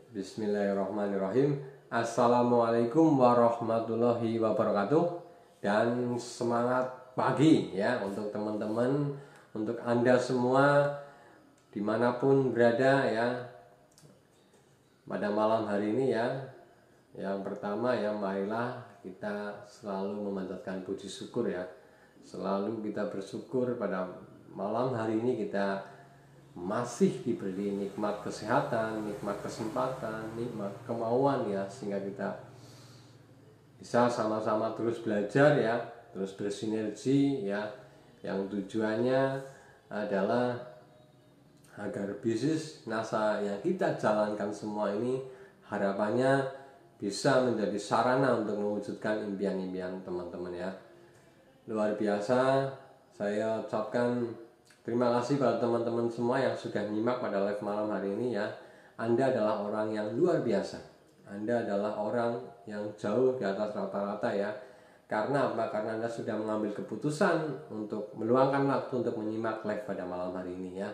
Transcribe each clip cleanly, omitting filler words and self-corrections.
Bismillahirrahmanirrahim. Assalamualaikum warahmatullahi wabarakatuh. Dan semangat pagi ya untuk teman-teman, untuk Anda semua dimanapun berada ya. Pada malam hari ini ya, yang pertama ya, marilah kita selalu memanjatkan puji syukur ya. Selalu kita bersyukur pada malam hari ini kita masih diberi nikmat kesehatan, nikmat kesempatan, nikmat kemauan ya, sehingga kita bisa sama-sama terus belajar ya, terus bersinergi ya, yang tujuannya adalah agar bisnis NASA yang kita jalankan semua ini harapannya bisa menjadi sarana untuk mewujudkan impian-impian teman-teman ya. Luar biasa, saya ucapkan terima kasih pada teman-teman semua yang sudah nyimak pada live malam hari ini ya. Anda adalah orang yang luar biasa. Anda adalah orang yang jauh di atas rata-rata ya. Karena apa? Karena Anda sudah mengambil keputusan untuk meluangkan waktu untuk menyimak live pada malam hari ini ya.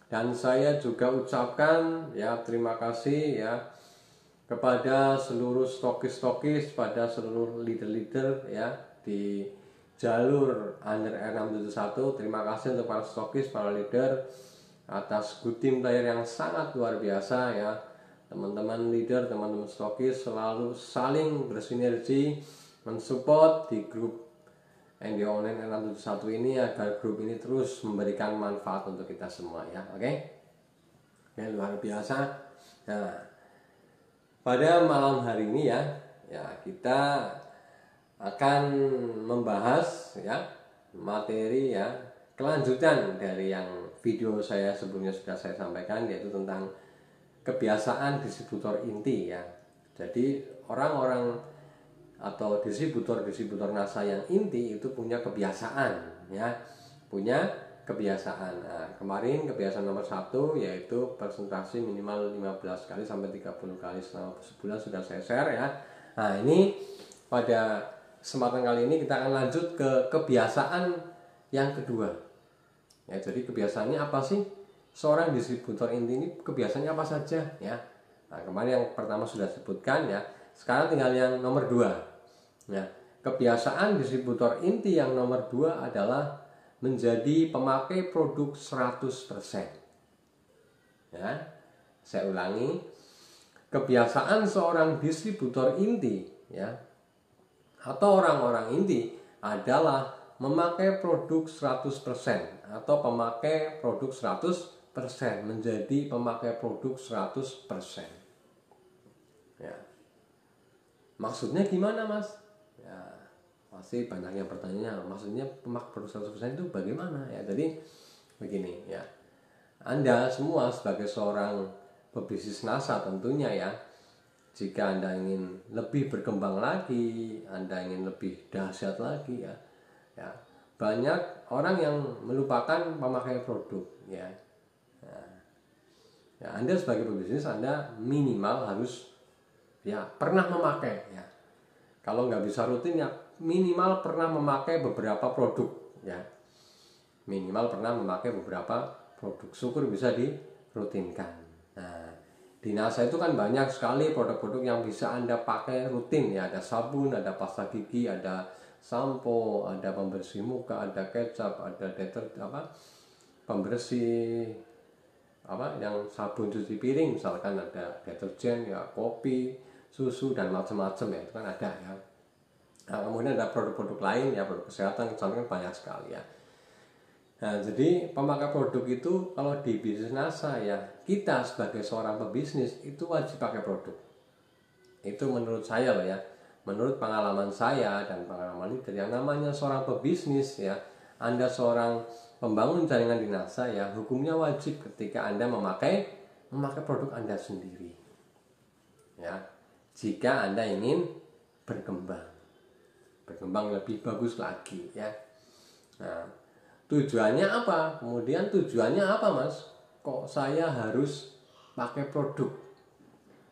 Dan saya juga ucapkan ya terima kasih ya kepada seluruh stokis-stokis, pada seluruh leader-leader ya di jalur Under R671. Terima kasih untuk para stokis, para leader atas good team player yang sangat luar biasa ya. Teman-teman leader, teman-teman stokis selalu saling bersinergi mensupport di grup ND Online R671 ini agar grup ini terus memberikan manfaat untuk kita semua ya. Oke, luar biasa. Nah, pada malam hari ini ya kita akan membahas ya materi ya kelanjutan dari yang video saya sebelumnya sudah saya sampaikan, yaitu tentang kebiasaan distributor inti ya. Jadi orang-orang atau distributor NASA yang inti itu punya kebiasaan ya, punya kebiasaan. Nah, kemarin kebiasaan nomor 1 yaitu presentasi minimal 15 kali sampai 30 kali selama sebulan sudah saya share ya. Nah, ini pada kesempatan kali ini kita akan lanjut ke kebiasaan yang kedua ya. Jadi kebiasaannya apa sih seorang distributor inti ini? Kebiasaannya apa saja ya? Nah, kemarin yang pertama sudah sebutkan ya. Sekarang tinggal yang nomor 2 ya. Kebiasaan distributor inti yang nomor 2 adalah menjadi pemakai produk 100% ya. Saya ulangi, kebiasaan seorang distributor inti ya atau orang-orang inti adalah memakai produk 100% atau pemakai produk 100%, menjadi pemakai produk 100% ya. Maksudnya gimana mas? Ya, pasti banyak yang bertanya, maksudnya pemakai produk 100% itu bagaimana ya. Jadi begini ya, Anda semua sebagai seorang pebisnis NASA tentunya ya, jika Anda ingin lebih berkembang lagi, Anda ingin lebih dahsyat lagi ya, banyak orang yang melupakan memakai produk ya. Ya, Anda sebagai pebisnis Anda minimal harus ya pernah memakai ya. Kalau nggak bisa rutin ya minimal pernah memakai beberapa produk ya. Minimal pernah memakai beberapa produk, syukur bisa dirutinkan. Nah, di NASA itu kan banyak sekali produk-produk yang bisa Anda pakai rutin ya. Ada sabun, ada pasta gigi, ada sampo, ada pembersih muka, ada kecap, ada pembersih yang sabun cuci piring, misalkan ada deterjen ya, kopi, susu dan macam-macam ya, itu kan ada ya. Nah, kemudian ada produk-produk lain ya, produk kesehatan misalkan banyak sekali ya. Nah, jadi pemakai produk itu kalau di bisnis NASA ya, kita sebagai seorang pebisnis itu wajib pakai produk. Itu menurut saya loh ya, menurut pengalaman saya dan pengalaman leader, yang namanya seorang pebisnis ya, Anda seorang pembangun jaringan di NASA ya, hukumnya wajib ketika Anda memakai produk Anda sendiri ya, jika Anda ingin berkembang lebih bagus lagi ya. Nah, tujuannya apa? Kemudian tujuannya apa mas? Kok saya harus pakai produk?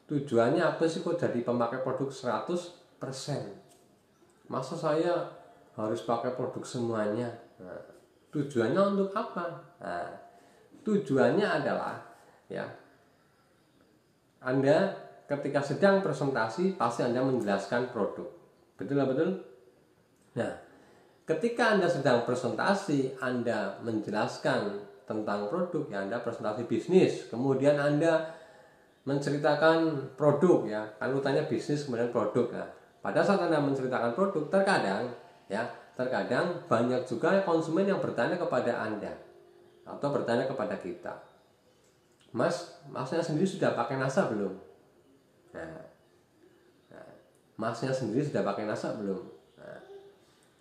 Tujuannya apa sih kok jadi pemakai produk 100%? Masa saya harus pakai produk semuanya? Nah, tujuannya untuk apa? Nah, tujuannya adalah ya Anda ketika sedang presentasi pasti Anda menjelaskan produk. Betul nggak betul? Nah, ketika Anda sedang presentasi, Anda menjelaskan tentang produk, ya Anda presentasi bisnis, kemudian Anda menceritakan produk, ya kan urutannya bisnis kemudian produk. Nah, pada saat Anda menceritakan produk, terkadang banyak juga konsumen yang bertanya kepada Anda atau bertanya kepada kita, Masnya sendiri sudah pakai NASA belum? Nah, Masnya sendiri sudah pakai NASA belum? Nah,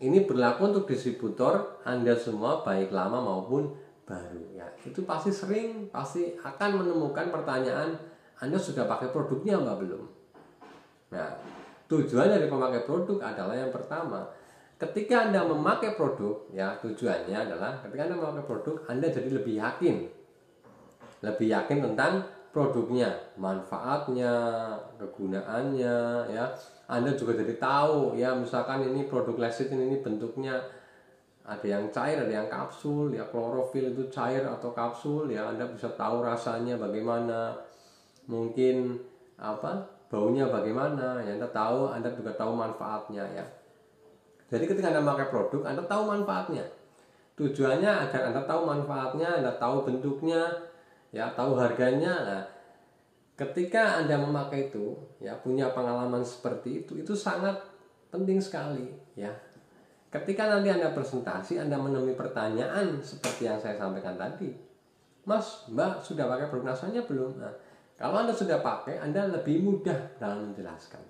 ini berlaku untuk distributor Anda semua, baik lama maupun baru. Ya, itu pasti akan menemukan pertanyaan, Anda sudah pakai produknya apa belum? Nah, tujuan dari pemakai produk adalah yang pertama, ketika Anda memakai produk, ya tujuannya adalah ketika Anda memakai produk, Anda jadi lebih yakin tentang produknya, manfaatnya, kegunaannya, ya. Anda juga jadi tahu, ya misalkan ini produk lecithin ini bentuknya ada yang cair, ada yang kapsul, ya klorofil itu cair atau kapsul, ya Anda bisa tahu rasanya bagaimana, mungkin baunya bagaimana, ya Anda juga tahu manfaatnya, ya. Jadi ketika Anda memakai produk, Anda tahu manfaatnya. Tujuannya agar Anda tahu manfaatnya, Anda tahu bentuknya, ya tahu harganya. Nah, ketika Anda memakai itu, ya punya pengalaman seperti itu sangat penting sekali, ya. Ketika nanti Anda presentasi, Anda menemui pertanyaan seperti yang saya sampaikan tadi, Mas, Mbak sudah pakai produk NASA-nya belum? Nah, kalau Anda sudah pakai, Anda lebih mudah dalam menjelaskan.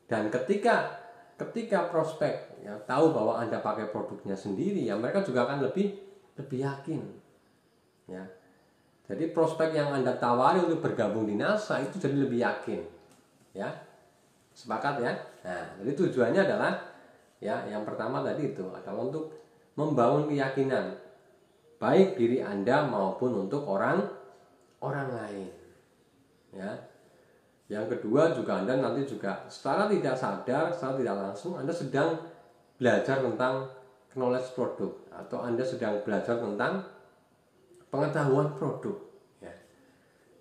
Dan ketika prospek, ya tahu bahwa Anda pakai produknya sendiri, ya mereka juga akan lebih yakin, ya. Jadi prospek yang Anda tawari untuk bergabung di NASA itu jadi lebih yakin, ya. Sepakat ya? Nah, jadi tujuannya adalah, ya yang pertama tadi itu adalah untuk membangun keyakinan baik diri Anda maupun untuk orang lain, ya. Yang kedua juga Anda nanti juga secara tidak sadar, secara tidak langsung Anda sedang belajar tentang knowledge produk, atau Anda sedang belajar tentang pengetahuan produk, ya.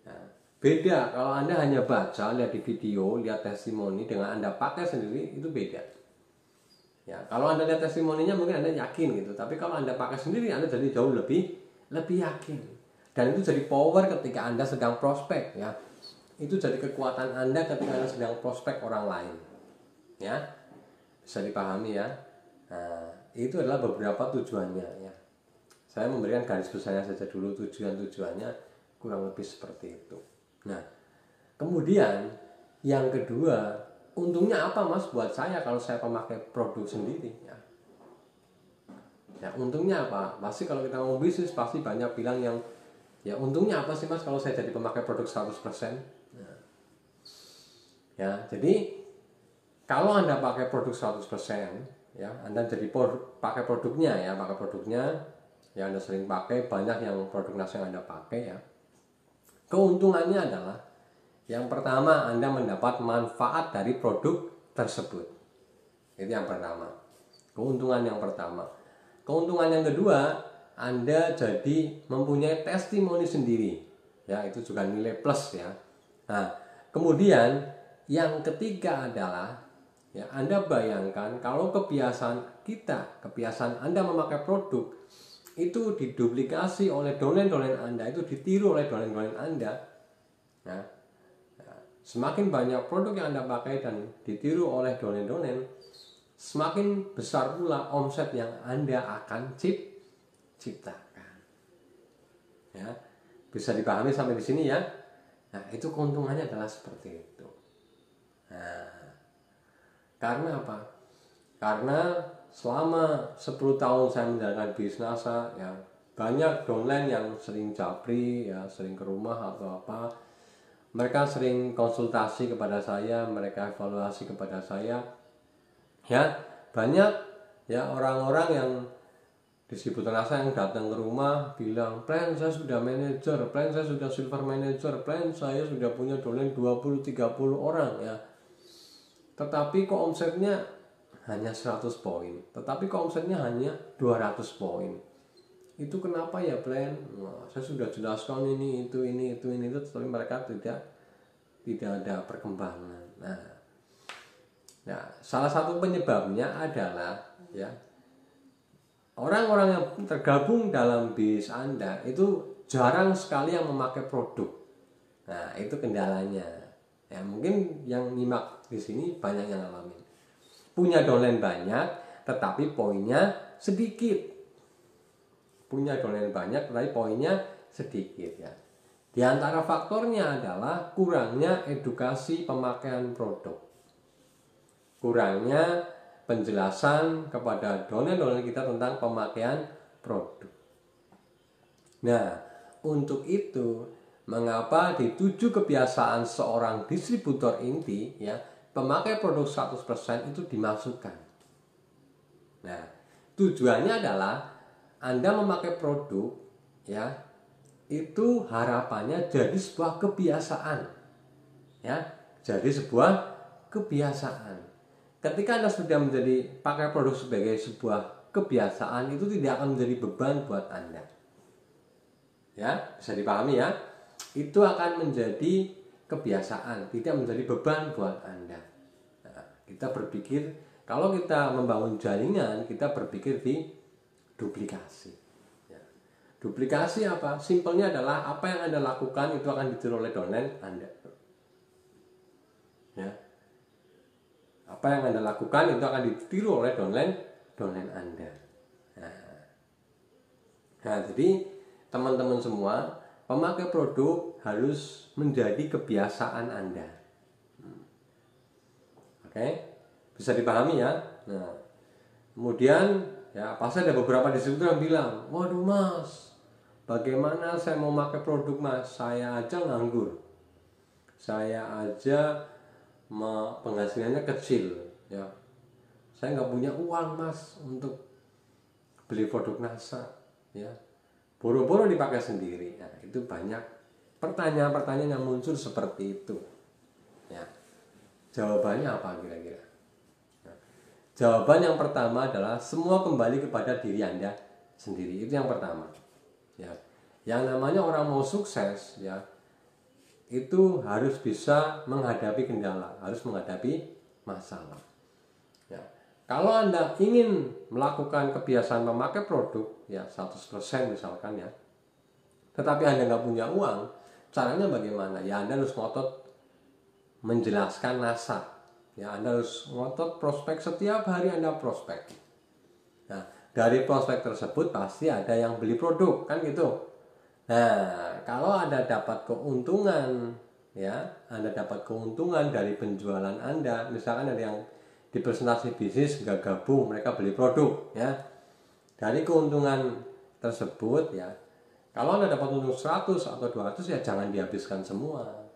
Nah, beda kalau Anda hanya baca, lihat di video, lihat testimoni, dengan Anda pakai sendiri itu beda. Ya, kalau Anda lihat testimoninya mungkin Anda yakin gitu, tapi kalau Anda pakai sendiri Anda jadi jauh lebih yakin. Dan itu jadi power ketika Anda sedang prospek, ya. Itu jadi kekuatan Anda ketika Anda sedang prospek orang lain, ya. Bisa dipahami ya. Nah, itu adalah beberapa tujuannya, ya. Saya memberikan garis besarnya saja dulu, tujuannya kurang lebih seperti itu. Nah, kemudian yang kedua, untungnya apa Mas buat saya kalau saya pemakai produk sendiri, ya. Ya, untungnya apa? Pasti kalau kita mau bisnis pasti banyak bilang yang, ya untungnya apa sih Mas kalau saya jadi pemakai produk 100%? Nah, ya, jadi kalau Anda pakai produk 100%, ya, Anda jadi pakai produknya, ya Anda sering pakai, banyak yang produk NASA yang Anda pakai, ya. Keuntungannya adalah yang pertama, Anda mendapat manfaat dari produk tersebut. Itu yang pertama. Keuntungan yang pertama. Keuntungan yang kedua, Anda jadi mempunyai testimoni sendiri. Ya, itu juga nilai plus, ya. Nah, kemudian yang ketiga adalah, ya Anda bayangkan kalau kebiasaan Anda memakai produk itu diduplikasi oleh domain-domain Anda, itu ditiru oleh domain-domain Anda. Nah, semakin banyak produk yang Anda pakai dan ditiru oleh domain-domain, semakin besar pula omset yang Anda akan ciptakan. Ya, bisa dipahami sampai di sini ya. Nah, itu keuntungannya adalah seperti itu. Nah, karena apa? Karena selama 10 tahun saya menjalankan bisnis NASA, ya banyak downline yang sering japri, ya sering ke rumah atau apa. Mereka sering konsultasi kepada saya, mereka evaluasi kepada saya. Ya, banyak ya orang-orang yang distributor NASA yang datang ke rumah bilang, plan saya sudah manajer, plan saya sudah silver manager, plan saya sudah punya downline 20-30 orang, ya. Tetapi kok omsetnya hanya 100 poin, tetapi kok omsetnya hanya 200 poin. Itu kenapa ya plan? Nah, saya sudah jelaskan ini, itu, tetapi mereka tidak tidak ada perkembangan. Nah, salah satu penyebabnya adalah ya orang-orang yang tergabung dalam bisnis Anda itu jarang sekali yang memakai produk. Nah, itu kendalanya. Ya, mungkin yang nyimak di sini banyak yang ngalamin. Punya downline banyak, tetapi poinnya sedikit. Punya downline banyak, tetapi poinnya sedikit ya. Di antara faktornya adalah kurangnya edukasi pemakaian produk. Kurangnya penjelasan kepada downline kita tentang pemakaian produk. Nah, untuk itu, mengapa di 7 kebiasaan seorang distributor inti, ya, pemakai produk 100% itu dimasukkan. Nah, tujuannya adalah Anda memakai produk, ya, itu harapannya jadi sebuah kebiasaan, ya, jadi sebuah kebiasaan. Ketika Anda sudah menjadi pakai produk sebagai sebuah kebiasaan, itu tidak akan menjadi beban buat Anda. Ya, bisa dipahami ya. Itu akan menjadi kebiasaan, tidak menjadi beban buat Anda. Nah, kita berpikir, kalau kita membangun jaringan, kita berpikir di duplikasi. Ya. Duplikasi apa? Simpelnya adalah apa yang Anda lakukan itu akan ditiru oleh downline Anda. Ya. Apa yang Anda lakukan itu akan ditiru oleh downline Anda. Nah, jadi teman-teman semua, pemakai produk harus menjadi kebiasaan Anda. Oke, bisa dipahami ya. Nah, kemudian ya pasti ada beberapa distributor yang bilang, waduh mas, bagaimana saya mau pakai produk mas? Saya aja nganggur, saya aja penghasilannya kecil, ya. Saya nggak punya uang mas untuk beli produk NASA, ya. Boro-boro dipakai sendiri. Nah, itu banyak pertanyaan-pertanyaan yang muncul seperti itu. Ya. Jawabannya apa kira-kira? Nah, jawaban yang pertama adalah semua kembali kepada diri Anda sendiri. Itu yang pertama. Ya. Yang namanya orang mau sukses, ya, itu harus bisa menghadapi kendala, harus menghadapi masalah. Ya. Kalau Anda ingin melakukan kebiasaan memakai produk, ya 100% misalkan ya, tetapi Anda nggak punya uang, caranya bagaimana? Ya Anda harus ngotot menjelaskan NASA. Ya Anda harus ngotot prospek, setiap hari Anda prospek. Nah, dari prospek tersebut pasti ada yang beli produk, kan gitu. Nah, kalau Anda dapat keuntungan, ya, Anda dapat keuntungan dari penjualan Anda, misalkan ada yang di presentasi bisnis nggak gabung, mereka beli produk, ya. Dari keuntungan tersebut, ya, kalau Anda dapat untung 100 atau 200, ya jangan dihabiskan semua.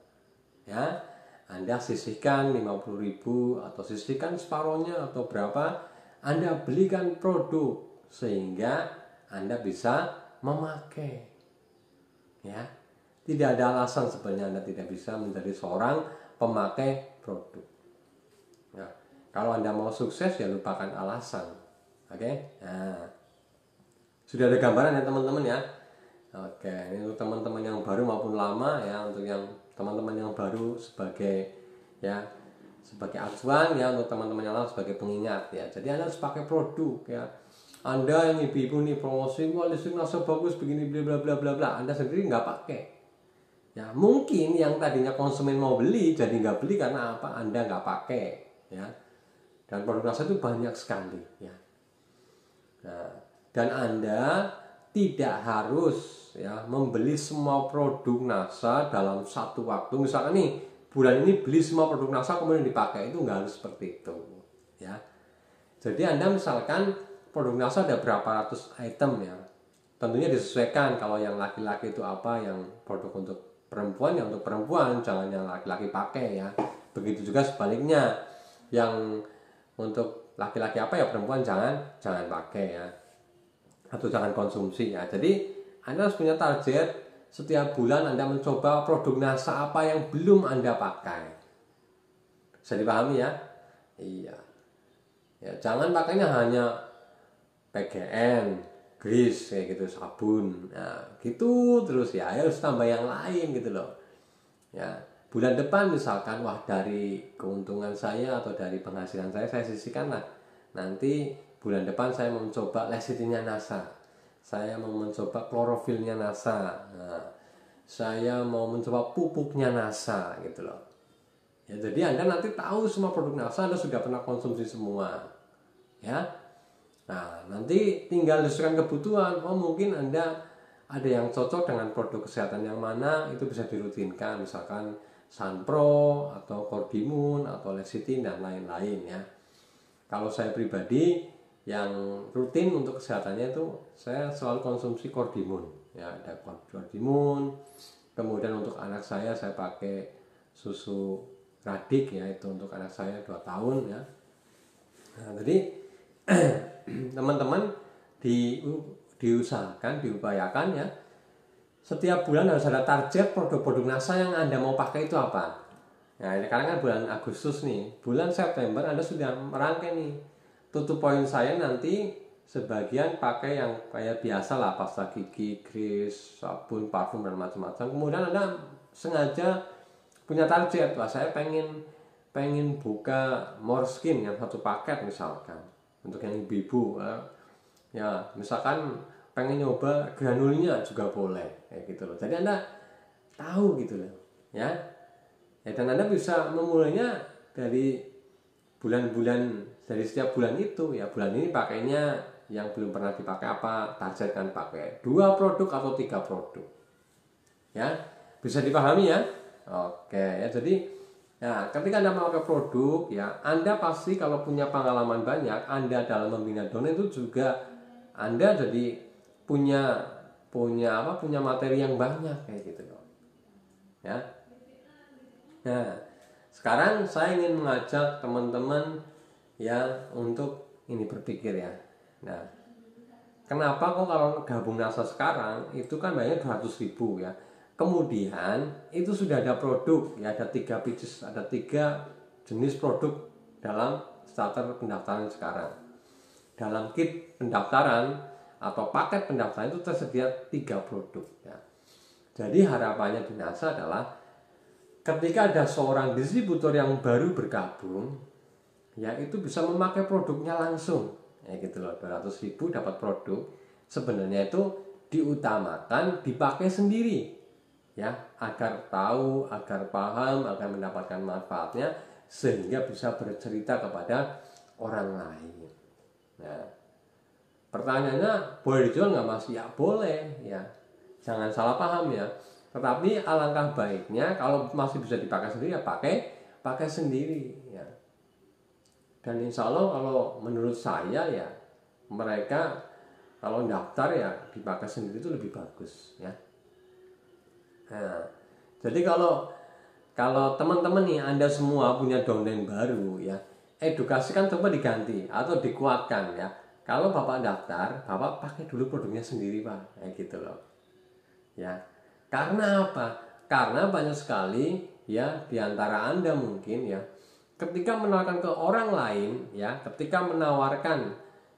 Ya, Anda sisihkan 50.000 atau sisihkan separohnya atau berapa, Anda belikan produk sehingga Anda bisa memakai. Ya, tidak ada alasan sebenarnya Anda tidak bisa menjadi seorang pemakai produk. Ya, kalau Anda mau sukses ya lupakan alasan. Oke? Nah, sudah ada gambaran ya teman-teman ya. Oke, ini untuk teman-teman yang baru maupun lama ya, untuk yang teman-teman yang baru sebagai ya sebagai acuan ya, untuk teman-teman yang lama sebagai pengingat ya. Jadi Anda harus pakai produk ya. Anda yang ibu-ibu nih promosi, wah listrik NASA bagus begini bla bla bla bla, Anda sendiri nggak pakai. Ya mungkin yang tadinya konsumen mau beli jadi nggak beli karena apa? Anda nggak pakai ya. Dan produk NASA itu banyak sekali ya. Nah, dan Anda tidak harus ya membeli semua produk NASA dalam satu waktu. Misalkan nih bulan ini beli semua produk NASA kemudian dipakai, itu nggak harus seperti itu ya. Jadi Anda misalkan produk NASA ada berapa ratus item ya, tentunya disesuaikan. Kalau yang laki-laki itu apa, yang produk untuk perempuan ya untuk perempuan, jangan yang laki-laki pakai ya. Begitu juga sebaliknya, yang untuk laki-laki apa ya perempuan jangan pakai ya, atau jangan konsumsi ya. Jadi Anda harus punya target, setiap bulan Anda mencoba produk NASA apa yang belum Anda pakai. Bisa dipahami ya? Iya. Ya, jangan pakainya hanya PGN, grease kayak gitu, sabun. Nah, gitu terus ya, harus tambah yang lain gitu loh. Ya. bulan depan misalkan, wah dari keuntungan saya atau dari penghasilan saya sisihkan lah. Nanti bulan depan saya mau mencoba lecithinnya NASA, saya mau mencoba klorofilnya NASA, nah, saya mau mencoba pupuknya NASA gitu loh. Ya, jadi Anda nanti tahu semua produk NASA, Anda sudah pernah konsumsi semua. Ya. Nah, nanti tinggal disesuaikan kebutuhan. Oh, mungkin Anda ada yang cocok dengan produk kesehatan yang mana, itu bisa dirutinkan, misalkan Sunpro atau Cordimun atau Lecithin dan lain-lain ya. Kalau saya pribadi yang rutin untuk kesehatannya itu saya selalu konsumsi Cordimun ya, ada Cordimun. Kemudian untuk anak saya pakai susu Radik ya, itu untuk anak saya 2 tahun ya. Nah, jadi teman-teman diusahakan, diupayakan ya, setiap bulan harus ada target produk-produk NASA yang Anda mau pakai itu apa. Nah, ini sekarang kan bulan Agustus nih, bulan September Anda sudah merangkai nih, tutup poin saya nanti sebagian pakai yang kayak biasa lah, pasta gigi, grease, sabun, parfum dan macam-macam. Kemudian Anda sengaja punya target, wah saya pengen buka Moreskin yang 1 paket misalkan, untuk yang ibu-ibu ya, misalkan pengen nyoba granulnya juga boleh kayak gitu loh. Jadi Anda tahu gitu loh ya. Ya, dan Anda bisa memulainya dari bulan-bulan, dari setiap bulan itu ya. Bulan ini pakainya yang belum pernah dipakai apa, targetkan pakai 2 produk atau 3 produk ya. Bisa dipahami ya. Oke ya, jadi ya, ketika Anda memakai produk ya, Anda pasti kalau punya pengalaman banyak, Anda dalam membina downline itu juga Anda jadi punya materi yang banyak kayak gitu loh ya. Nah, sekarang saya ingin mengajak teman-teman ya untuk ini berpikir ya. Nah, kenapa kok kalau gabung NASA sekarang itu kan bayarnya 200.000 ya. Kemudian itu sudah ada produk ya, ada 3 pieces, ada 3 jenis produk dalam starter pendaftaran sekarang. Dalam kit pendaftaran atau paket pendaftaran itu tersedia 3 produk ya. Jadi harapannya di NASA adalah ketika ada seorang distributor yang baru bergabung ya, itu bisa memakai produknya langsung ya gitu loh. 200.000 dapat produk, sebenarnya itu diutamakan dipakai sendiri ya, agar tahu, agar paham, agar mendapatkan manfaatnya, sehingga bisa bercerita kepada orang lain. Nah, pertanyaannya, boleh dijual nggak Mas? Ya boleh ya, jangan salah paham ya. Tetapi alangkah baiknya kalau masih bisa dipakai sendiri ya pakai sendiri ya. Dan insya Allah kalau menurut saya ya, mereka kalau daftar ya dipakai sendiri itu lebih bagus ya. Nah, jadi kalau teman-teman nih, Anda semua punya downline baru ya, edukasi kan coba diganti atau dikuatkan ya. Kalau Bapak daftar, Bapak pakai dulu produknya sendiri Pak, kayak gitu loh ya. Karena apa? Karena banyak sekali ya diantara Anda mungkin ya, ketika menawarkan ke orang lain ya, ketika menawarkan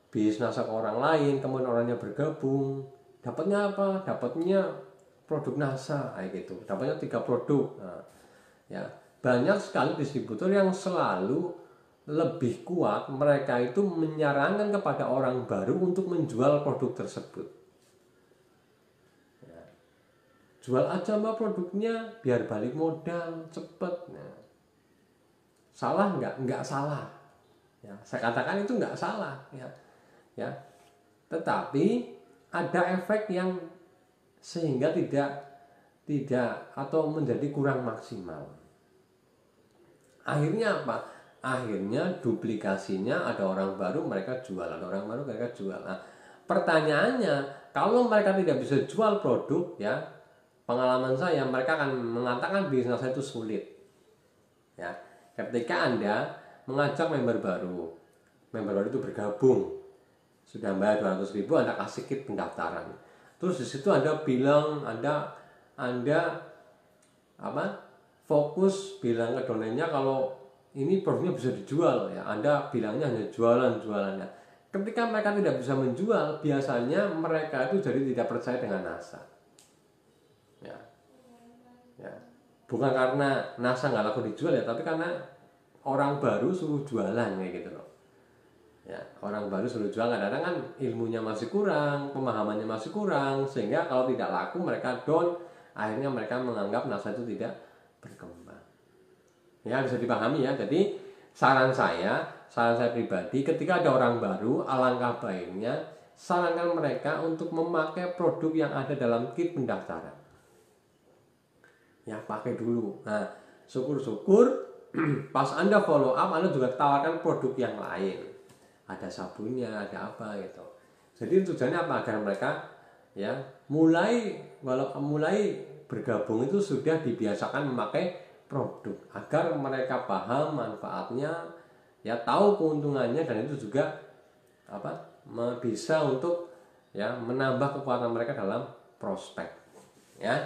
bisnis ke orang lain, kemudian orangnya bergabung, dapatnya apa? Dapatnya produk NASA kayak gitu, dapatnya 3 produk. Nah, ya banyak sekali distributor yang selalu lebih kuat, mereka itu menyarankan kepada orang baru untuk menjual produk tersebut ya. Jual aja Mbak produknya biar balik modal cepet. Nah, salah nggak? Nggak salah ya, saya katakan itu nggak salah ya. Tetapi ada efek yang sehingga tidak atau menjadi kurang maksimal. Akhirnya apa? Akhirnya duplikasinya, ada orang baru mereka jual, ada orang baru mereka jual. Nah, pertanyaannya, kalau mereka tidak bisa jual produk ya, pengalaman saya, mereka akan mengatakan bisnis saya itu sulit ya. Ketika Anda mengajak member baru itu bergabung, sudah bayar 200.000, Anda kasih kit pendaftaran, terus di situ Anda bilang Anda fokus bilang ke donennya kalau ini produknya bisa dijual ya, Anda bilangnya hanya jualannya. Ketika mereka tidak bisa menjual, biasanya mereka itu jadi tidak percaya dengan NASA ya. bukan karena NASA nggak laku dijual ya, tapi karena orang baru suruh jualan kayak gitu loh. Ya, orang baru suruh jual, kadang-kadang kan ilmunya masih kurang, pemahamannya masih kurang, sehingga kalau tidak laku mereka down, akhirnya mereka menganggap NASA itu tidak berkembang. Ya, bisa dipahami ya. Jadi saran saya pribadi, ketika ada orang baru, alangkah baiknya sarankan mereka untuk memakai produk yang ada dalam kit pendaftaran. Ya, pakai dulu. Nah, syukur-syukur pas Anda follow up, Anda juga tawarkan produk yang lain. Ada sabunnya, ada apa gitu. Jadi tujuannya apa? Agar mereka ya mulai bergabung itu sudah dibiasakan memakai produk, agar mereka paham manfaatnya, ya tahu keuntungannya, dan itu juga bisa untuk ya menambah kekuatan mereka dalam prospek. Ya.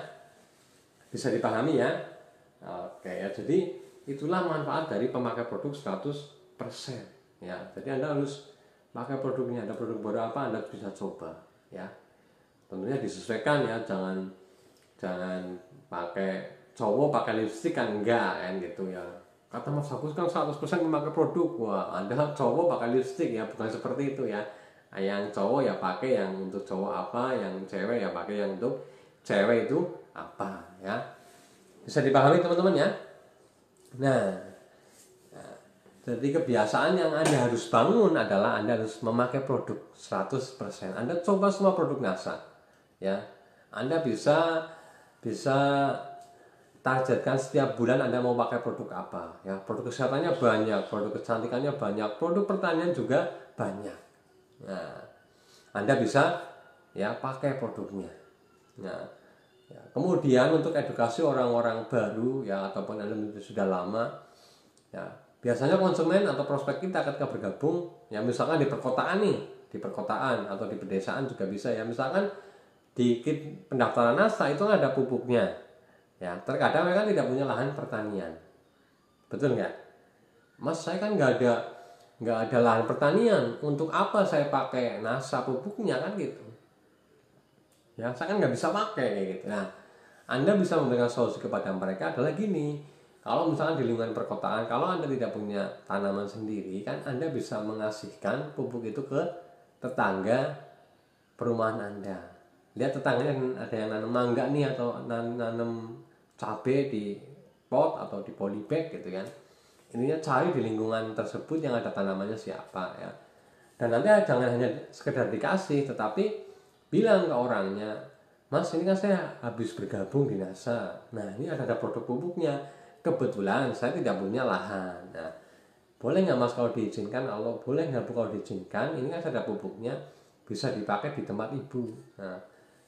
Bisa dipahami ya. Oke ya, jadi itulah manfaat dari pemakai produk 100%. Ya, jadi Anda harus pakai produknya. Ada produk baru apa Anda bisa coba ya. Tentunya disesuaikan ya, jangan pakai cowok pakai lipstik kan enggak kan gitu ya. Kata Mas Agus kan 100% memakai produk. Wah, Anda cowok pakai lipstik ya, bukan seperti itu ya. Yang cowok ya pakai yang untuk cowok apa, yang cewek ya pakai yang untuk cewek itu apa ya. Bisa dipahami teman-teman ya. Nah, jadi kebiasaan yang Anda harus bangun adalah Anda harus memakai produk 100%. Anda coba semua produk NASA. Ya. Anda bisa targetkan setiap bulan Anda mau pakai produk apa. Ya, produk kesehatannya banyak, produk kecantikannya banyak, produk pertanian juga banyak. Nah, Anda bisa ya pakai produknya. Nah, ya, kemudian untuk edukasi orang-orang baru ya, ataupun Anda sudah lama ya, biasanya konsumen atau prospek kita ketika bergabung ya, misalkan di perkotaan nih, di perkotaan atau di pedesaan juga bisa ya, misalkan di kit pendaftaran NASA itu ada pupuknya ya. Terkadang mereka tidak punya lahan pertanian, betul nggak? Mas, saya kan nggak ada lahan pertanian, untuk apa saya pakai NASA pupuknya kan gitu ya, saya kan nggak bisa pakai kayak gitu. Nah, Anda bisa memberikan solusi kepada mereka adalah gini. Kalau misalkan di lingkungan perkotaan, kalau Anda tidak punya tanaman sendiri, kan Anda bisa mengasihkan pupuk itu ke tetangga perumahan Anda. Lihat tetangganya ada yang nanam mangga nih, atau nanam cabai di pot atau di polybag gitu kan. Intinya cari di lingkungan tersebut yang ada tanamannya siapa ya. Dan nanti jangan hanya sekedar dikasih, tetapi bilang ke orangnya, Mas, ini kan saya habis bergabung di NASA. Nah, ini ada produk pupuknya. Kebetulan saya tidak punya lahan. Nah, boleh nggak Mas kalau diizinkan? Kalau boleh nggak Bu kalau diizinkan? Ini kan ada pupuknya, bisa dipakai di tempat Ibu. Nah,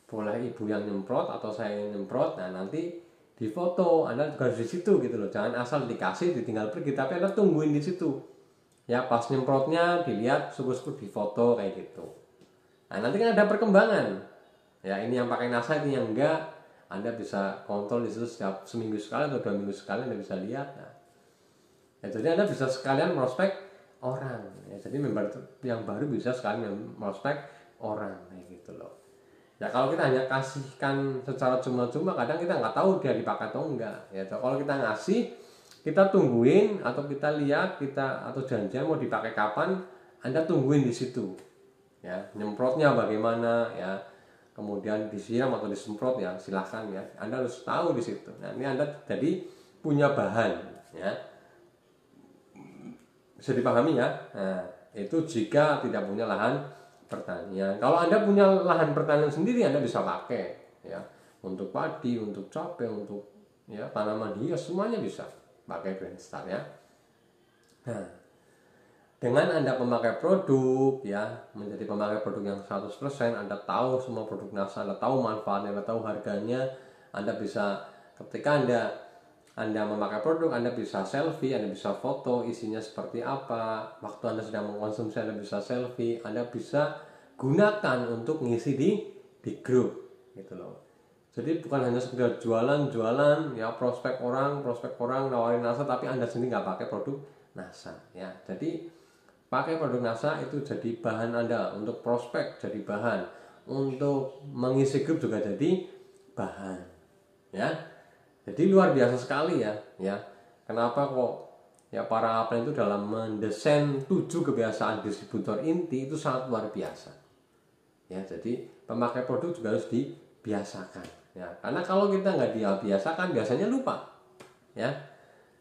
boleh Ibu yang nyemprot atau saya yang nyemprot. Nah, nanti di foto, Anda juga harus di situ gitu loh. Jangan asal dikasih ditinggal pergi, tapi Anda tungguin di situ. Ya, pas nyemprotnya dilihat, syukur-syukur di foto kayak gitu. Nah, nanti kan ada perkembangan. Ya, ini yang pakai NASA, ini yang enggak. Anda bisa kontrol di situ setiap seminggu sekali atau 2 minggu sekali, Anda bisa lihat. Nah, ya, jadi Anda bisa sekalian prospek orang. Ya, jadi member yang baru bisa sekalian prospek orang kayak gitu loh. Ya, kalau kita hanya kasihkan secara cuma-cuma, kadang kita nggak tahu dia dipakai atau enggak. Ya, kalau kita ngasih, kita tungguin atau kita lihat atau janjian mau dipakai kapan, Anda tungguin di situ. Ya, nyemprotnya bagaimana ya. Kemudian disiram atau disemprot ya silahkan ya, Anda harus tahu di situ. Nah, ini Anda jadi punya bahan ya, bisa dipahami ya. Nah, itu jika tidak punya lahan pertanian. Kalau Anda punya lahan pertanian sendiri, Anda bisa pakai ya, untuk padi, untuk cabai, untuk ya tanaman hias, semuanya bisa pakai Green-Star ya. Nah, dengan Anda memakai produk ya, menjadi pemakai produk yang 100%, Anda tahu semua produk NASA, Anda tahu manfaatnya, Anda tahu harganya, Anda bisa ketika Anda memakai produk, Anda bisa selfie, Anda bisa foto isinya seperti apa, waktu Anda sedang mengkonsumsi Anda bisa selfie, Anda bisa gunakan untuk ngisi di grup gitu loh. Jadi bukan hanya sekedar jualan ya, prospek orang nawarin NASA, tapi Anda sendiri nggak pakai produk NASA ya. Jadi pakai produk NASA itu jadi bahan Anda untuk prospek, jadi bahan untuk mengisi grup juga jadi bahan ya. Jadi luar biasa sekali ya. Kenapa kok ya para upline itu dalam mendesain 7 kebiasaan distributor inti itu sangat luar biasa. Ya, jadi pemakai produk juga harus dibiasakan. Ya, karena kalau kita nggak dibiasakan biasanya lupa. Ya,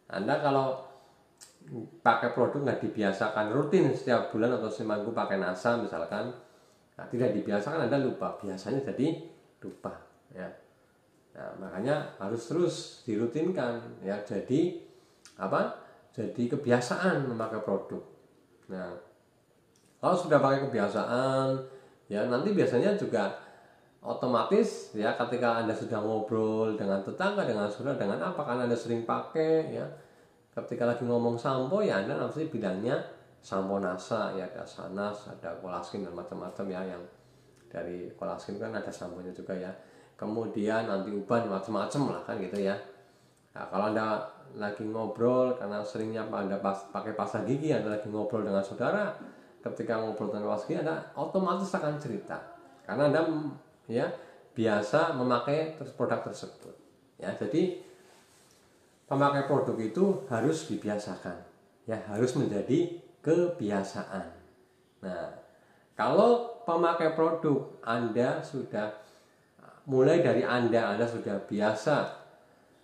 Anda kalau pakai produk nggak dibiasakan rutin setiap bulan atau seminggu pakai NASA misalkan, nah, tidak dibiasakan Anda lupa, biasanya jadi lupa. Ya. Nah, makanya harus terus dirutinkan ya. Jadi apa? Jadi kebiasaan memakai produk. Nah, kalau sudah pakai kebiasaan ya nanti biasanya juga otomatis ya ketika Anda sudah ngobrol dengan tetangga, dengan saudara, dengan apa karena Anda sering pakai ya. Ketika lagi ngomong sampo ya Anda nanti bilangnya sampo NASA ya, ada Sanas, ada Kolaskin dan macam-macam ya, yang dari Kolaskin kan ada samponya juga ya. Kemudian anti uban macam-macam lah kan gitu ya. Nah, kalau Anda lagi ngobrol karena seringnya Anda pakai pasta gigi, Anda lagi ngobrol dengan saudara, ketika ngobrol dengan pasta gigi Anda otomatis akan cerita karena Anda ya biasa memakai produk tersebut. Ya, jadi pemakai produk itu harus dibiasakan. Ya, harus menjadi kebiasaan. Nah, kalau pemakai produk Anda sudah mulai dari Anda sudah biasa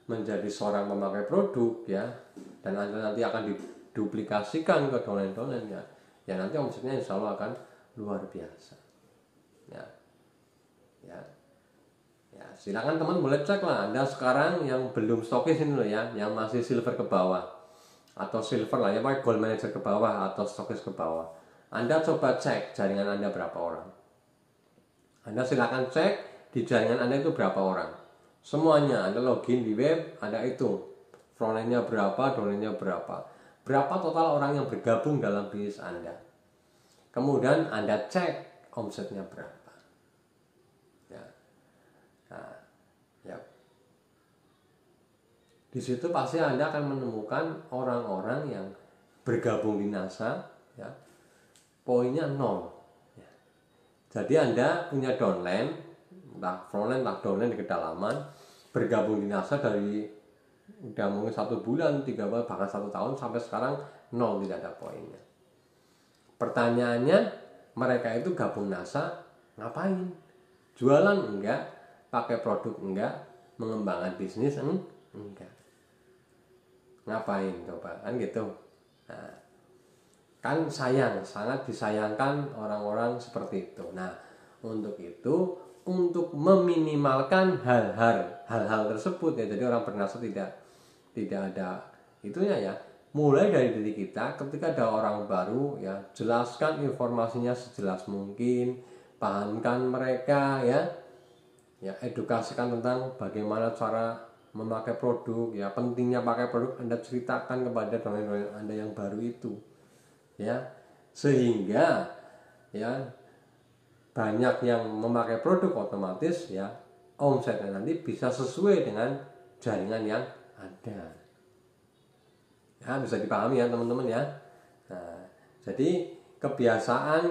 menjadi seorang pemakai produk ya, dan Anda nanti akan diduplikasikan ke domain-domain ya nanti omsetnya insya Allah akan luar biasa. Ya, silakan teman boleh cek lah Anda sekarang yang belum stokis ini loh ya, yang masih silver ke bawah atau silver lah ya, pakai gold manager ke bawah atau stokis ke bawah. Anda coba cek jaringan Anda berapa orang. Anda silakan cek di jaringan Anda itu berapa orang. Semuanya Anda login di web, Anda hitung frontline-nya berapa, downline-nya berapa. Berapa total orang yang bergabung dalam bisnis Anda. Kemudian Anda cek omsetnya berapa. Ya. Nah, ya. Di situ pasti Anda akan menemukan orang-orang yang bergabung di NASA ya. Poinnya 0. Ya. Jadi Anda punya downline, entah frontline, entah downline di kedalaman, bergabung di NASA dari udah mungkin 1 bulan, 3 bulan, bahkan 1 tahun sampai sekarang 0, tidak ada poinnya. Pertanyaannya, mereka itu gabung NASA ngapain? Jualan enggak? Pakai produk enggak? Mengembangkan bisnis enggak? Ngapain coba kan gitu. Nah, kan sayang, sangat disayangkan orang-orang seperti itu. Nah, untuk itu, untuk meminimalkan hal-hal tersebut ya, jadi orang bernasa tidak ada itunya ya. Mulai dari diri kita, ketika ada orang baru ya, jelaskan informasinya sejelas mungkin, pahamkan mereka ya, edukasikan tentang bagaimana cara memakai produk ya, pentingnya pakai produk. Anda ceritakan kepada donatur Anda yang baru itu ya, sehingga ya banyak yang memakai produk, otomatis ya omsetnya nanti bisa sesuai dengan jaringan yang ada. Ya, bisa dipahami ya teman-teman ya. Nah, jadi kebiasaan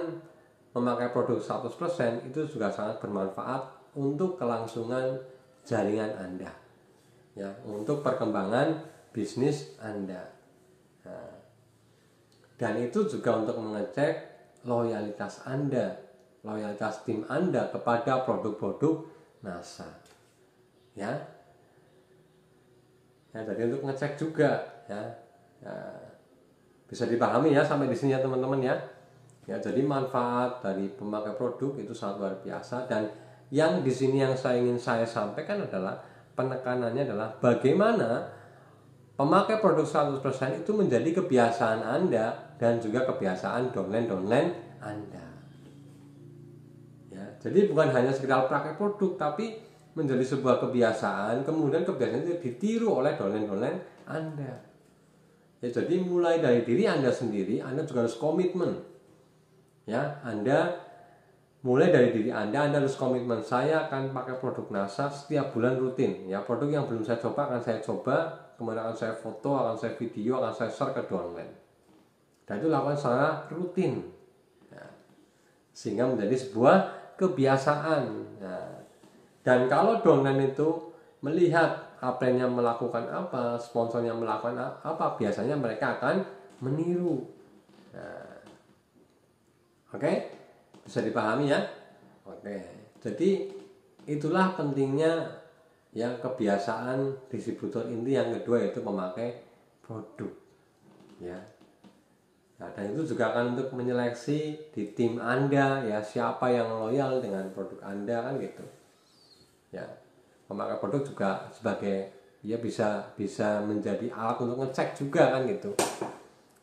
memakai produk 100% itu juga sangat bermanfaat untuk kelangsungan jaringan Anda. Ya, untuk perkembangan bisnis Anda. Nah, dan itu juga untuk mengecek loyalitas Anda, loyalitas tim Anda kepada produk-produk NASA. Ya, jadi untuk ngecek juga ya, bisa dipahami ya sampai di sini ya teman-teman ya. Ya, jadi manfaat dari pemakai produk itu sangat luar biasa, dan yang di sini yang ingin saya sampaikan adalah penekanannya adalah bagaimana pemakai produk 100% itu menjadi kebiasaan Anda dan juga kebiasaan downline Anda. Ya, jadi bukan hanya sekedar pakai produk, tapi menjadi sebuah kebiasaan, kemudian kebiasaan itu ditiru oleh downline Anda. Ya, jadi mulai dari diri Anda sendiri, Anda juga harus komitmen. Ya, Anda mulai dari diri Anda harus komitmen. Saya akan pakai produk NASA setiap bulan rutin. Ya, produk yang belum saya coba akan saya coba, kemudian akan saya foto, akan saya video, akan saya share ke downline. Dan itu lakukan secara rutin. Ya, sehingga menjadi sebuah kebiasaan. Nah, dan kalau downline itu melihat upline-nya melakukan apa, sponsornya melakukan apa, biasanya mereka akan meniru. Nah, oke, bisa dipahami ya? Oke, jadi itulah pentingnya yang kebiasaan distributor inti yang kedua, yaitu memakai produk. Ya. Nah, dan itu juga akan untuk menyeleksi di tim Anda ya, siapa yang loyal dengan produk Anda kan gitu. Ya. Memakai produk juga sebagai ya bisa menjadi alat untuk ngecek juga kan gitu.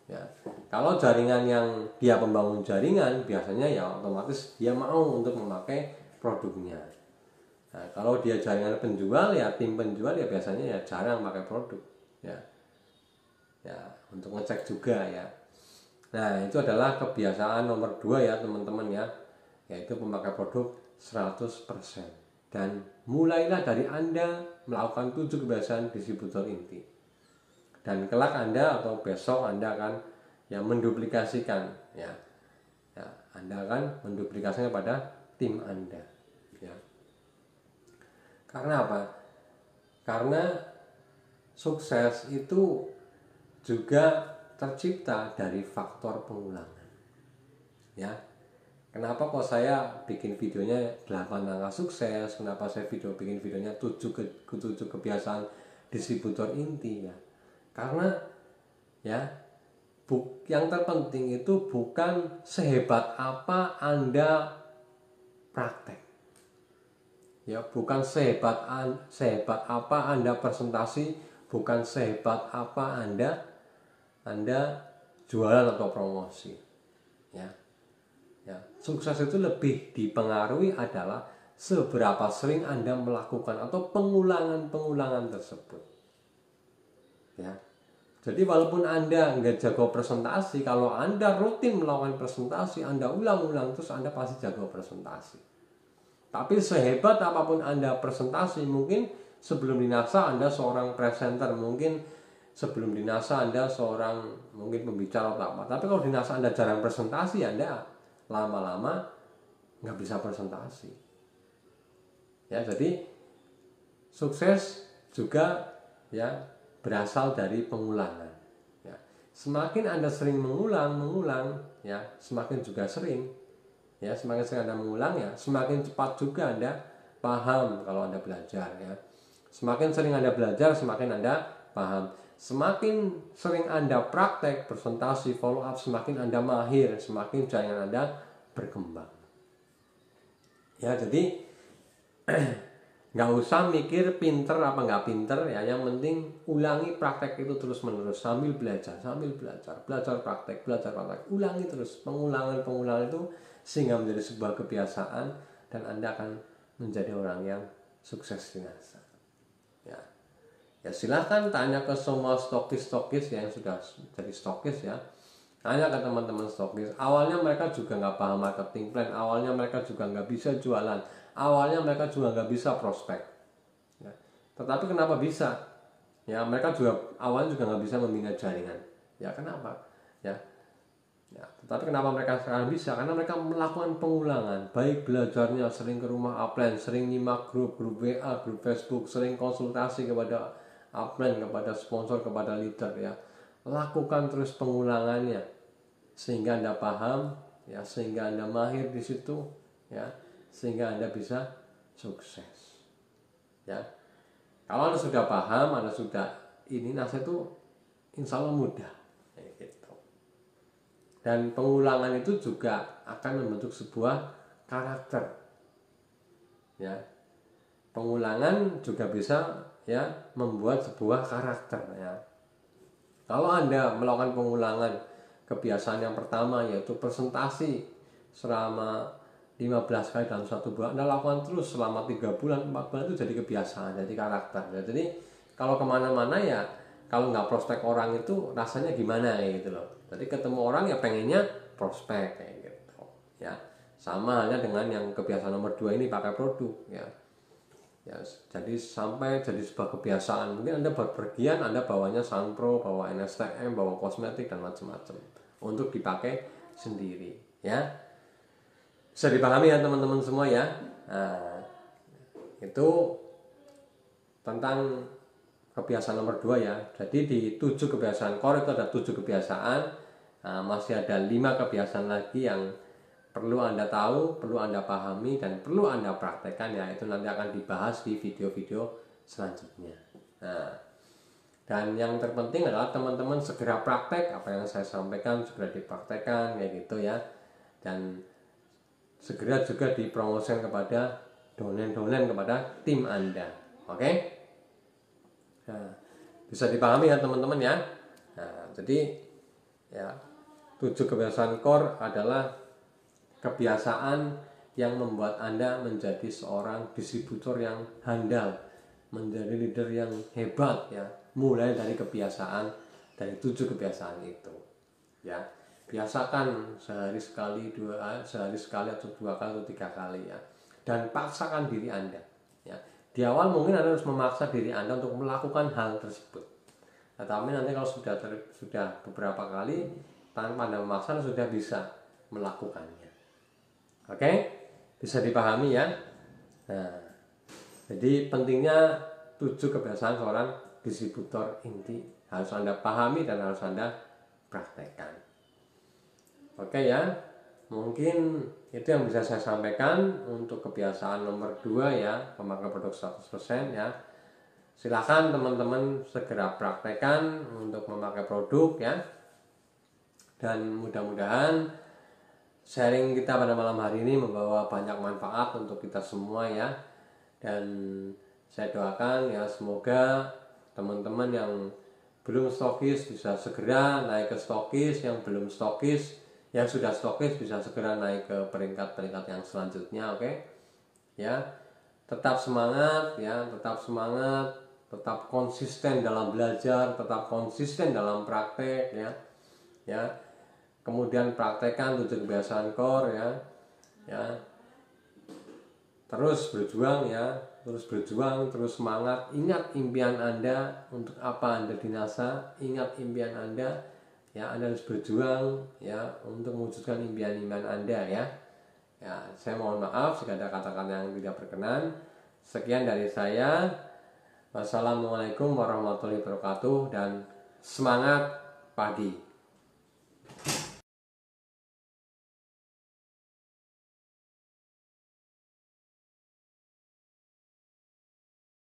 Ya. Kalau jaringan yang dia pembangun jaringan, biasanya ya otomatis dia mau untuk memakai produknya. Nah, kalau dia jaringan penjual ya tim penjual ya biasanya ya jarang pakai produk. Ya. Ya, untuk ngecek juga ya. Nah, itu adalah kebiasaan nomor 2 ya teman-teman ya, yaitu memakai produk 100%. Dan mulailah dari Anda melakukan 7 kebiasaan distributor inti. Dan kelak Anda atau besok Anda akan ya menduplikasikan ya. Ya, Anda akan menduplikasinya pada tim Anda ya. Karena apa? Karena sukses itu juga tercipta dari faktor pengulangan. Ya. Kenapa kok saya bikin videonya 8 langkah sukses? Kenapa saya bikin videonya 7 kebiasaan distributor inti ya? Karena ya yang terpenting itu bukan sehebat apa Anda praktek. Ya, bukan sehebat apa Anda presentasi, bukan sehebat apa Anda jualan atau promosi. Ya. Ya, sukses itu lebih dipengaruhi adalah seberapa sering Anda melakukan atau pengulangan tersebut. Ya. Jadi walaupun Anda nggak jago presentasi, kalau Anda rutin melakukan presentasi, Anda ulang-ulang terus, Anda pasti jago presentasi. Tapi sehebat apapun Anda presentasi, mungkin sebelum di NASA Anda seorang presenter, mungkin sebelum di NASA Anda seorang mungkin pembicara atau apa. Tapi kalau di NASA Anda jarang presentasi, Anda lama-lama nggak bisa presentasi. Ya, jadi sukses juga ya berasal dari pengulangan. Ya, semakin Anda sering mengulang ya, semakin juga sering. Ya, semakin sering Anda mengulang ya, semakin cepat juga Anda paham kalau Anda belajar ya. Semakin sering Anda belajar, semakin Anda paham. Semakin sering Anda praktek, presentasi, follow up, semakin Anda mahir, semakin jaringan Anda berkembang. Ya, jadi nggak usah mikir pinter apa nggak pinter ya, yang penting ulangi praktek itu terus menerus sambil belajar praktek, ulangi terus, pengulangan itu sehingga menjadi sebuah kebiasaan dan Anda akan menjadi orang yang sukses di NASA. Ya silahkan tanya ke semua stokis ya yang sudah jadi stokis ya. Tanya ke teman-teman stokis. Awalnya mereka juga nggak paham marketing plan. Awalnya mereka juga nggak bisa jualan. Awalnya mereka juga nggak bisa prospek. Ya. Tetapi kenapa bisa? Ya mereka juga awalnya juga nggak bisa membina jaringan. Ya kenapa? Ya. Ya, tetapi kenapa mereka sekarang bisa? Karena mereka melakukan pengulangan. Baik belajarnya sering ke rumah upline, sering nyimak grup WA, grup Facebook, sering konsultasi kepada upline, kepada sponsor, kepada leader ya. Lakukan terus pengulangannya sehingga Anda paham ya, sehingga Anda mahir di situ ya, sehingga Anda bisa sukses. Ya. Kalau Anda sudah paham, Anda sudah ini, NASA itu insya Allah mudah gitu. Dan pengulangan itu juga akan membentuk sebuah karakter. Ya. Pengulangan juga bisa ya membuat sebuah karakter ya. Kalau Anda melakukan pengulangan kebiasaan yang pertama yaitu presentasi selama 15 kali dalam 1 bulan, Anda lakukan terus selama 3 bulan, 4 bulan, itu jadi kebiasaan, jadi karakter ya. Jadi kalau kemana-mana ya, kalau nggak prospek orang itu rasanya gimana ya gitu loh. Jadi ketemu orang ya pengennya prospek kayak gitu ya. Sama halnya dengan yang kebiasaan nomor 2 ini, pakai produk ya. Ya, jadi sampai jadi sebuah kebiasaan. Mungkin Anda berpergian, Anda bawanya Sunpro, bawa NSTM, bawa kosmetik dan macam-macam untuk dipakai sendiri ya. Bisa dipahami ya teman-teman semua ya. Nah, itu tentang kebiasaan nomor 2 ya. Jadi di 7 kebiasaan core itu ada 7 kebiasaan. Nah, masih ada 5 kebiasaan lagi yang perlu Anda tahu, perlu Anda pahami, dan perlu Anda praktekkan ya. Itu nanti akan dibahas di video-video selanjutnya. Nah, dan yang terpenting adalah teman-teman segera praktek apa yang saya sampaikan, segera dipraktekkan kayak gitu ya. Dan segera juga dipromosikan kepada donen-donen, kepada tim Anda. Oke? Nah, bisa dipahami ya teman-teman ya. Nah, jadi ya 7 kebiasaan core adalah kebiasaan yang membuat Anda menjadi seorang distributor yang handal, menjadi leader yang hebat ya. Mulai dari kebiasaan, dari 7 kebiasaan itu ya. Biasakan sehari sekali atau 2 kali atau 3 kali ya. Dan paksakan diri Anda ya. Di awal mungkin Anda harus memaksa diri Anda untuk melakukan hal tersebut. Tetapi nanti kalau sudah beberapa kali tanpa Anda memaksa, Anda sudah bisa melakukannya. Oke? Bisa dipahami ya. Nah, jadi pentingnya 7 kebiasaan seorang distributor inti harus Anda pahami dan harus Anda praktekkan. Oke ya, mungkin itu yang bisa saya sampaikan untuk kebiasaan nomor 2 ya, memakai produk 100% ya. Silakan teman-teman segera praktekkan untuk memakai produk ya. Dan mudah-mudahan sharing kita pada malam hari ini membawa banyak manfaat untuk kita semua ya. Dan saya doakan ya semoga teman-teman yang belum stokis bisa segera naik ke stokis, yang belum stokis, yang sudah stokis bisa segera naik ke peringkat-peringkat yang selanjutnya. Oke? Ya. Tetap semangat ya, tetap konsisten dalam belajar, tetap konsisten dalam praktek ya. Ya. Kemudian praktekkan 7 kebiasaan core ya. Ya. Terus berjuang ya, terus semangat. Ingat impian Anda, untuk apa Anda di NASA. Ingat impian Anda ya, Anda harus berjuang ya untuk mewujudkan impian-impian Anda ya. Ya, saya mohon maaf jika ada kata-kata yang tidak berkenan. Sekian dari saya. Wassalamualaikum warahmatullahi wabarakatuh, dan semangat pagi.